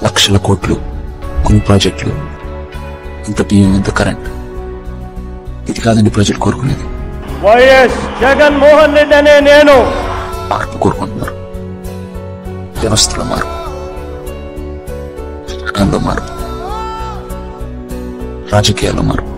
లక్షల కోట్లు, కొన్ని ప్రాజెక్టులు, ఇంత బియ్యం, ఇంత కరెంట్. ఇది కాదండి ప్రజలు కోరుకునేది. వైఎస్ జగన్మోహన్ రెడ్డి అనే నేను మార్పు కోరుకుంటున్నారు. వ్యవస్థల మార్పు, చట్టాల్లో మార్పు, రాజకీయాల్లో మార్పు.